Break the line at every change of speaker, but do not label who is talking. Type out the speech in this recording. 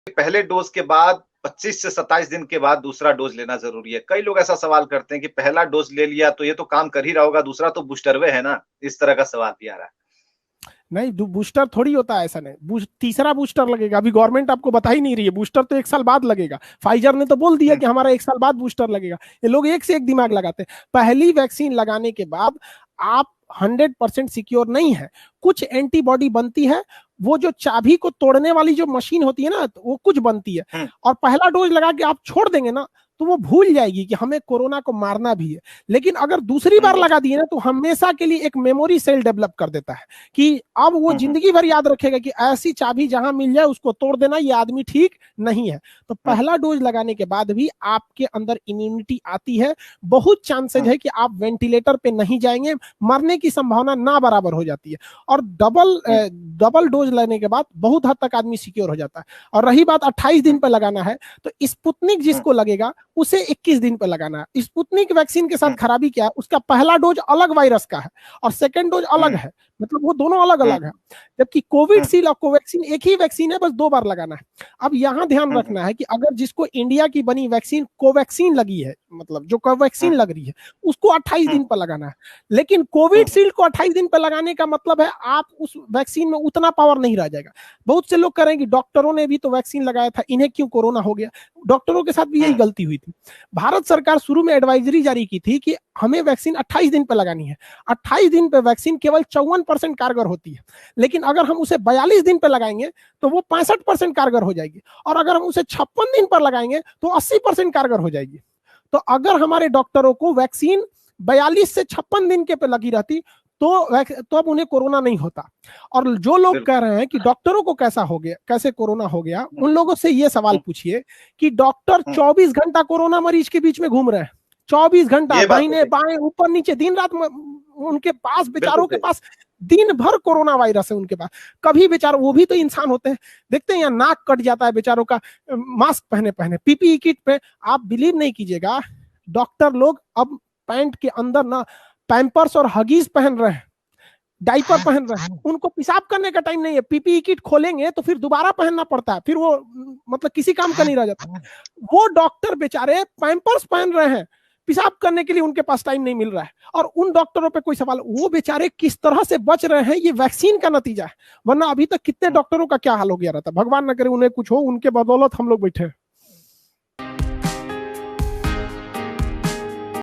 पहले डोज के बाद 25 से 27 दिन के बाद दूसरा डोज लेना जरूरी है। कई लोग ऐसा सवाल करते हैं कि पहला डोज ले लिया तो ये तो काम कर ही रहा होगा, दूसरा तो बूस्टरवे है ना, इस तरह का सवाल भी आ रहा है।
नहीं, बूस्टर थोड़ी होता है, ऐसा नहीं। तीसरा बूस्टर लगेगा, अभी गवर्नमेंट आपको बता ही नहीं रही है, बूस्टर तो 1 साल बाद लगेगा। फाइजर ने तो बोल दिया कि हमारा 1 साल बाद बूस्टर लगेगा। ये लोग एक से एक दिमाग लगाते हैं। पहली वैक्सीन लगाने के बाद आप 100% सिक्योर नहीं है, कुछ एंटीबॉडी बनती है, वो जो चाबी को तोड़ने वाली जो मशीन होती है ना, वो कुछ बनती है, और पहला डोज लगा के आप छोड़ देंगे ना, तो वो भूल जाएगी कि हमें कोरोना को मारना भी है। लेकिन अगर दूसरी बार लगा दिए ना, तो हमेशा के लिए एक मेमोरी सेल डेवलप कर देता है कि अब वो जिंदगी भर याद रखेगा कि ऐसी चाबी जहां मिल जाए उसको तोड़ देना, ये आदमी ठीक नहीं है। तो पहला डोज लगाने के बाद भी आपके अंदर इम्यूनिटी आती है, बहुत चांसेज है कि आप वेंटिलेटर पे नहीं जाएंगे, मरने की संभावना ना बराबर हो जाती है। और डबल डोज लेने के बाद बहुत हद तक आदमी सिक्योर हो जाता है। और रही बात 28 दिन पर लगाना है, तो स्पुतनिक जिसको लगेगा उसे 21 दिन पर लगाना है। स्पुतनिक वैक्सीन के साथ खराबी क्या है, उसका पहला डोज अलग वायरस का है और सेकंड डोज अलग है, मतलब वो दोनों अलग अलग है। जबकि कोविडशील्ड और कोवैक्सीन एक ही वैक्सीन है, बस 2 बार लगाना है। अब यहां ध्यान रखना है कि अगर जिसको इंडिया की बनी वैक्सीन कोवैक्सीन लगी है, मतलब जो कोवैक्सीन लग रही है, उसको 28 दिन पर लगाना है। लेकिन कोविडशील्ड को 28 दिन पर लगाने का मतलब है आप उस वैक्सीन में उतना पावर नहीं रह जाएगा। बहुत से लोग करेंगे डॉक्टरों ने भी तो वैक्सीन लगाया था, इन्हें क्यों कोरोना हो गया। डॉक्टरों के साथ भी यही गलती हुई थी। भारत सरकार शुरू में एडवाइजरी जारी की थी कि हमें वैक्सीन 28 दिन पे लगानी है। 28 दिन पे वैक्सीन केवल 54% कारगर होती है, लेकिन अगर हम उसे 42 दिन पे लगाएंगे तो वो 65% कारगर हो जाएगी, और अगर हम उसे 56 दिन पर लगाएंगे तो 80% कारगर हो जाएगी। तो अगर हमारे डॉक्टरों को वैक्सीन 42 से 56 दिन के पे लगी रहती तो अब उन्हें कोरोना नहीं होता। और जो लोग कह रहे हैं कि डॉक्टरों को कैसा हो गया, कैसे कोरोना हो गया, उन लोगों से ये सवाल पूछिए कि डॉक्टर 24 घंटा कोरोना मरीज के बीच में घूम रहे हैं, 24 घंटा दाहिने बाएं ऊपर नीचे दिन रात उनके पास, बेचारों के पास दिन भर कोरोना वायरस है उनके पास। कभी बेचारों, वो भी तो इंसान होते हैं, देखते हैं यहाँ नाक कट जाता है बेचारों का मास्क पहने पहने, पीपीई किट पे। आप बिलीव नहीं कीजिएगा, डॉक्टर लोग अब पैंट के अंदर ना पैम्पर्स और हगीज पहन रहे हैं, डाइपर पहन रहे हैं। उनको पेशाब करने का टाइम नहीं है, पीपीई किट खोलेंगे तो फिर दोबारा पहनना पड़ता है, फिर वो मतलब किसी काम का नहीं रह जाता। वो डॉक्टर बेचारे पैम्पर्स पहन रहे हैं, पेशाब करने के लिए उनके पास टाइम नहीं मिल रहा है। और उन डॉक्टरों पे कोई सवाल, वो बेचारे किस तरह से बच रहे हैं, ये वैक्सीन का नतीजा है। वरना अभी तक कितने डॉक्टरों का क्या हाल हो गया रहता। भगवान न करे उन्हें कुछ हो, उनके बदौलत हम लोग बैठे हैं।